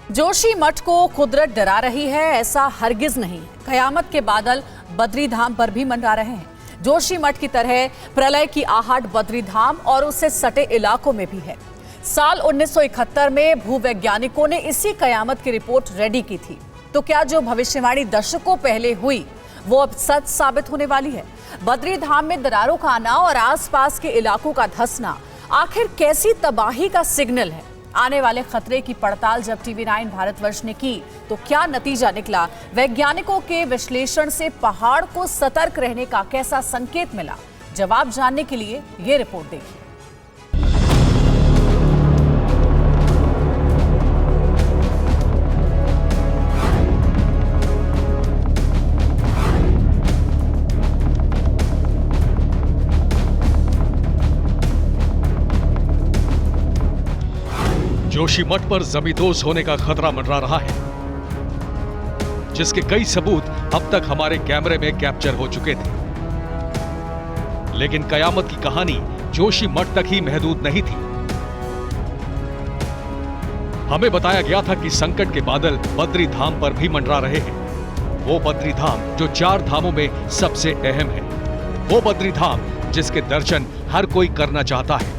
जोशी मठ को कुदरत डरा रही है, ऐसा हरगिज नहीं। कयामत के बादल बद्री धाम पर भी मंडरा रहे हैं। जोशी मठ की तरह प्रलय की आहट बद्री धाम और उससे सटे इलाकों में भी है। साल 1971 में भूवैज्ञानिकों ने इसी कयामत की रिपोर्ट रेडी की थी। तो क्या जो भविष्यवाणी दशकों पहले हुई वो अब सच साबित होने वाली है? बद्री धाम में दरारों का आना और आसपास के इलाकों का धंसना आखिर कैसी तबाही का सिग्नल है? आने वाले खतरे की पड़ताल जब TV9 भारतवर्ष ने की तो क्या नतीजा निकला? वैज्ञानिकों के विश्लेषण से पहाड़ को सतर्क रहने का कैसा संकेत मिला? जवाब जानने के लिए ये रिपोर्ट देखिए। जोशीमठ पर जमींदोज होने का खतरा मंडरा रहा है, जिसके कई सबूत अब तक हमारे कैमरे में कैप्चर हो चुके थे। लेकिन कयामत की कहानी जोशीमठ तक ही महदूद नहीं थी। हमें बताया गया था कि संकट के बादल बद्री धाम पर भी मंडरा रहे हैं। वो बद्री धाम जो 4 धामों में सबसे अहम है, वो बद्री धाम जिसके दर्शन हर कोई करना चाहता है।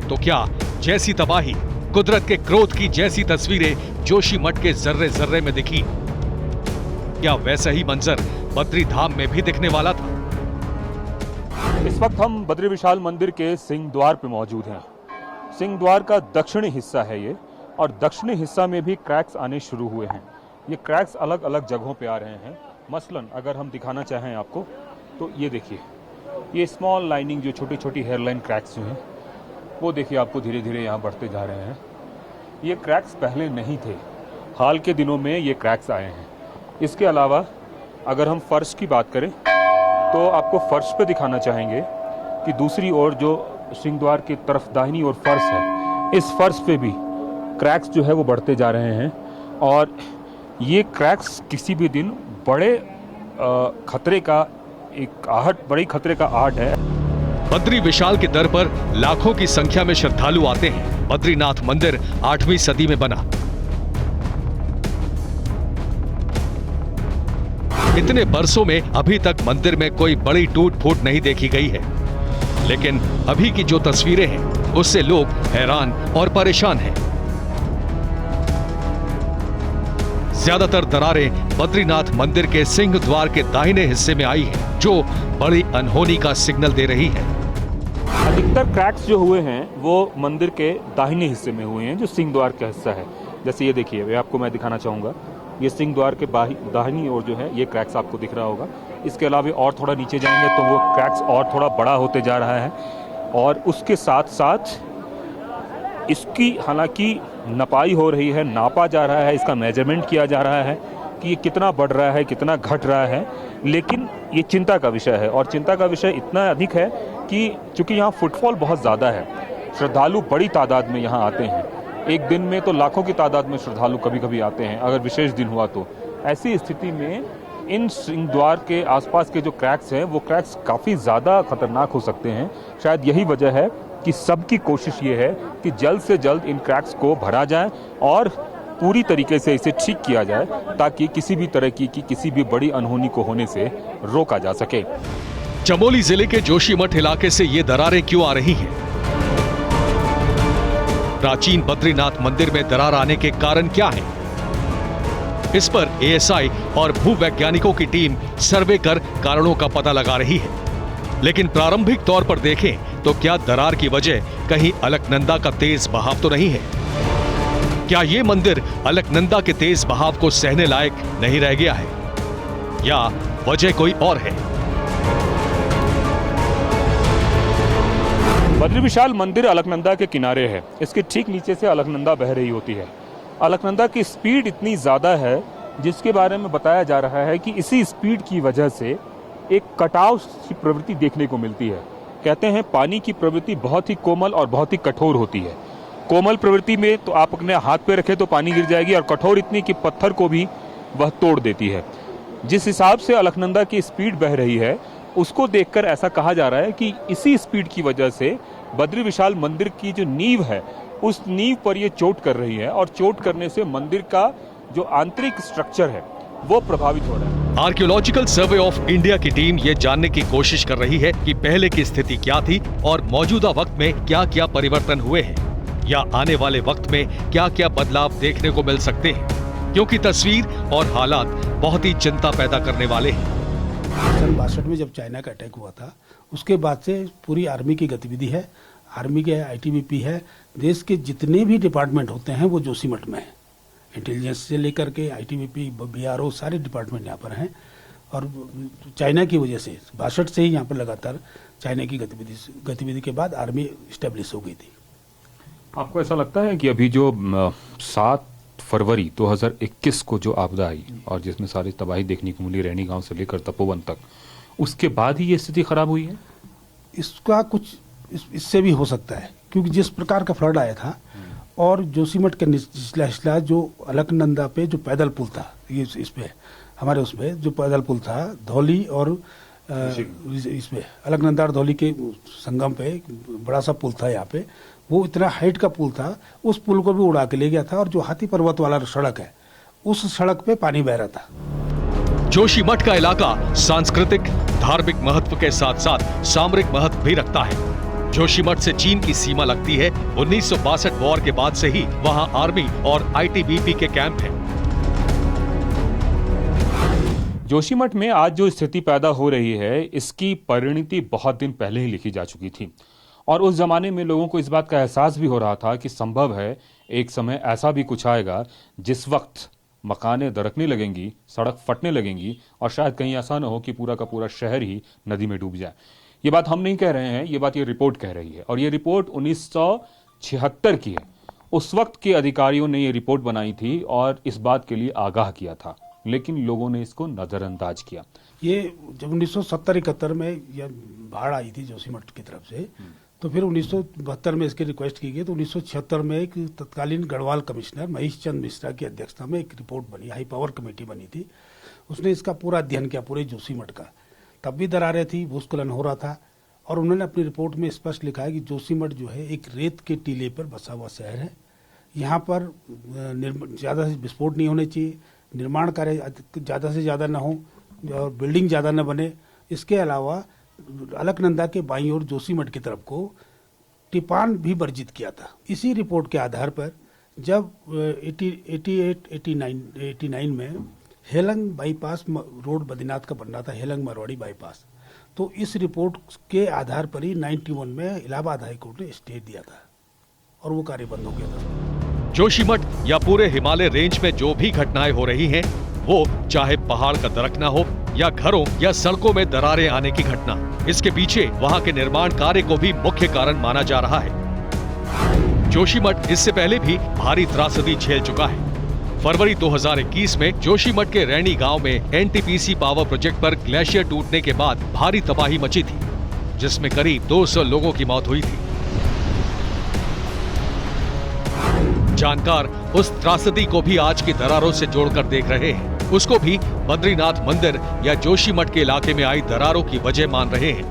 तो क्या जैसी तबाही, कुदरत के क्रोध की जैसी तस्वीरें जोशीमठ के जर्रे जर्रे में दिखी, क्या वैसा ही मंजर बद्री धाम में भी दिखने वाला था? इस वक्त हम बद्री विशाल मंदिर के सिंह द्वार पे मौजूद हैं। सिंह द्वार का दक्षिणी हिस्सा है ये, और दक्षिणी हिस्सा में भी क्रैक्स आने शुरू हुए हैं। ये क्रैक्स अलग अलग जगहों पे आ रहे हैं। मसलन अगर हम दिखाना चाहें आपको तो ये देखिए, ये स्मॉल लाइनिंग जो छोटी छोटी हेयरलाइन क्रैक्स जो हैं वो देखिए आपको धीरे धीरे यहाँ बढ़ते जा रहे हैं। ये क्रैक्स पहले नहीं थे, हाल के दिनों में ये क्रैक्स आए हैं। इसके अलावा अगर हम फर्श की बात करें तो आपको फर्श पे दिखाना चाहेंगे कि दूसरी ओर जो सिंह द्वार की तरफ दाहिनी ओर फर्श है, इस फर्श पे भी क्रैक्स जो है वो बढ़ते जा रहे हैं। और ये क्रैक्स किसी भी दिन बड़े खतरे का एक आहट, बड़ी खतरे का आहट है। बद्री विशाल के दर पर लाखों की संख्या में श्रद्धालु आते हैं। बद्रीनाथ मंदिर 8वीं सदी में बना। इतने बरसों में अभी तक मंदिर में कोई बड़ी टूट फूट नहीं देखी गई है। लेकिन अभी की जो तस्वीरें हैं उससे लोग हैरान और परेशान हैं। ज्यादातर दरारें बद्रीनाथ मंदिर के सिंह द्वार के दाहिने हिस्से में आई हैं, जो बड़ी अनहोनी का सिग्नल दे रही है। अधिकतर क्रैक्स जो हुए हैं वो मंदिर के दाहिने हिस्से में हुए हैं, जो सिंह द्वार का हिस्सा है। जैसे ये देखिए, ये आपको मैं दिखाना चाहूँगा, ये सिंह द्वार के दाहिनी ओर जो है ये क्रैक्स आपको दिख रहा होगा। इसके अलावा और थोड़ा नीचे जाएंगे तो वो क्रैक्स और थोड़ा बड़ा होते जा रहा है। और उसके साथ साथ इसकी हालांकि नपाई हो रही है, नापा जा रहा है, इसका मेजरमेंट किया जा रहा है कि ये कितना बढ़ रहा है, कितना घट रहा है। लेकिन ये चिंता का विषय है, और चिंता का विषय इतना अधिक है कि चूंकि यहाँ फुटफॉल बहुत ज़्यादा है, श्रद्धालु बड़ी तादाद में यहाँ आते हैं। एक दिन में तो लाखों की तादाद में श्रद्धालु कभी कभी आते हैं, अगर विशेष दिन हुआ तो। ऐसी स्थिति में इन सिंह द्वार के आसपास के जो क्रैक्स हैं वो क्रैक्स काफ़ी ज़्यादा खतरनाक हो सकते हैं। शायद यही वजह है कि सबकी कोशिश ये है कि जल्द से जल्द इन क्रैक्स को भरा जाए और पूरी तरीके से इसे ठीक किया जाए, ताकि किसी भी तरह की किसी भी बड़ी अनहोनी को होने से रोका जा सके। चमोली जिले के जोशीमठ इलाके से ये दरारें क्यों आ रही हैं? प्राचीन बद्रीनाथ मंदिर में दरार आने के कारण क्या हैं? इस पर ASI और भूवैज्ञानिकों की टीम सर्वे कर कारणों का पता लगा रही है। लेकिन प्रारंभिक तौर पर देखें तो क्या दरार की वजह कहीं अलकनंदा का तेज बहाव तो नहीं है? क्या ये मंदिर अलकनंदा के तेज बहाव को सहने लायक नहीं रह गया है, या वजह कोई और है? बद्री विशाल मंदिर अलकनंदा के किनारे है। इसके ठीक नीचे से अलकनंदा बह रही होती है। अलकनंदा की स्पीड इतनी ज़्यादा है जिसके बारे में बताया जा रहा है कि इसी स्पीड की वजह से एक कटाव की प्रवृत्ति देखने को मिलती है। कहते हैं पानी की प्रवृत्ति बहुत ही कोमल और बहुत ही कठोर होती है। कोमल प्रवृत्ति में तो आप अपने हाथ पे रखें तो पानी गिर जाएगी, और कठोर इतनी कि पत्थर को भी वह तोड़ देती है। जिस हिसाब से अलकनंदा की स्पीड बह रही है उसको देखकर ऐसा कहा जा रहा है कि इसी स्पीड की वजह से बद्री विशाल मंदिर की जो नींव है उस नींव पर ये चोट कर रही है और चोट करने से मंदिर का जो आंतरिक स्ट्रक्चर है वो प्रभावित हो रहा है। आर्कियोलॉजिकल सर्वे ऑफ इंडिया की टीम ये जानने की कोशिश कर रही है कि पहले की स्थिति क्या थी और मौजूदा वक्त में क्या क्या परिवर्तन हुए हैं या आने वाले वक्त में क्या क्या बदलाव देखने को मिल सकते हैं, क्योंकि तस्वीर और हालात बहुत ही चिंता पैदा करने वाले हैं। सन 62 में जब चाइना का अटैक हुआ था उसके बाद से पूरी आर्मी की गतिविधि है, आर्मी के आईटीबीपी है, देश के जितने भी डिपार्टमेंट होते हैं वो जोशीमठ में है। इंटेलिजेंस से लेकर के आईटीबीपी, बीआरओ सारे डिपार्टमेंट यहाँ पर हैं और चाइना की वजह से 62 से ही यहाँ पर लगातार चाइना की गतिविधि के बाद आर्मी इस्टेब्लिश हो गई थी। आपको ऐसा लगता है कि अभी जो 7 फरवरी 2021 को जो आपदा आई और जिसमें सारी तबाही देखने को मिली रैनी गांव से लेकर तपोवन तक, उसके बाद ही ये स्थिति खराब हुई है? इसका कुछ इससे भी हो सकता है, क्योंकि जिस प्रकार का फ्लड आया था और जोशीमठ के निचला हिस्सा जो अलकनंदा पे जो पैदल पुल था, ये इस पे हमारे उसमें जो पैदल पुल था धौली और इस पे अलकनंदा और धौली के संगम पे बड़ा सा पुल था, यहाँ पे वो इतना हाइट का पुल था, उस पुल को भी उड़ा के ले गया था और जो हाथी पर्वत वाला सड़क है उस सड़क पे पानी बह रहा था। जोशीमठ का इलाका सांस्कृतिक धार्मिक महत्व के साथ साथ सामरिक महत्व भी रखता है। जोशीमठ से चीन की सीमा लगती है। 1962 वॉर के बाद से ही वहां आर्मी और आईटीबीपी के कैंप हैं। जोशीमठ में आज जो स्थिति पैदा हो रही है इसकी परिणति बहुत दिन पहले ही लिखी जा चुकी थी और उस जमाने में लोगों को इस बात का एहसास भी हो रहा था कि संभव है एक समय ऐसा भी कुछ आएगा जिस वक्त मकानें दरकने लगेंगी, सड़क फटने लगेंगी और शायद कहीं ऐसा न हो कि पूरा का पूरा शहर ही नदी में डूब जाए। ये बात हम नहीं कह रहे हैं, ये बात ये रिपोर्ट कह रही है और ये रिपोर्ट 1976 की है। उस वक्त के अधिकारियों ने ये रिपोर्ट बनाई थी और इस बात के लिए आगाह किया था, लेकिन लोगों ने इसको नजरअंदाज किया। ये जब 1970-71 में यह बाढ़ आई थी जोशीमठ की तरफ से, तो फिर 1972 में इसकी रिक्वेस्ट की गई, तो 1976 में एक तत्कालीन गढ़वाल कमिश्नर महेश चंद्र मिश्रा की अध्यक्षता में एक रिपोर्ट बनी, हाई पावर कमेटी बनी थी। उसने इसका पूरा अध्ययन किया पूरे जोशीमठ का। तब भी दरारें थी, भूस्खलन हो रहा था और उन्होंने अपनी रिपोर्ट में स्पष्ट लिखा है कि जोशीमठ जो है एक रेत के टीले पर बसा हुआ शहर है। यहाँ पर ज़्यादा से विस्फोट नहीं होने चाहिए, निर्माण कार्य ज़्यादा से ज़्यादा न हो और बिल्डिंग ज़्यादा न बने। इसके अलावा अलकनंदा के बाईं ओर जोशीमठ की तरफ को टिपान भी वर्जित किया था। इसी रिपोर्ट के आधार पर जब 89 में हेलंग बाईपास रोड बद्रीनाथ का बन रहा था, हेलंग मरवाड़ी बाईपास, तो इस रिपोर्ट के आधार पर ही 91 में इलाहाबाद हाईकोर्ट ने स्टे दिया था और वो कार्य बंद हो गया था। जोशीमठ या पूरे हिमालय रेंज में जो भी घटनाएं हो रही हैं, वो चाहे पहाड़ का दरकना हो या घरों या सड़कों में दरारें आने की घटना, इसके पीछे वहां के निर्माण कार्य को भी मुख्य कारण माना जा रहा है। जोशीमठ इससे पहले भी भारी त्रासदी झेल चुका है। फरवरी 2021 में जोशीमठ के रैनी गांव में एनटीपीसी पावर प्रोजेक्ट पर ग्लेशियर टूटने के बाद भारी तबाही मची थी, जिसमें करीब 200 लोगों की मौत हुई थी। जानकार उस त्रासदी को भी आज की दरारों से जोड़कर देख रहे हैं। उसको भी बद्रीनाथ मंदिर या जोशीमठ के इलाके में आई दरारों की वजह मान रहे हैं।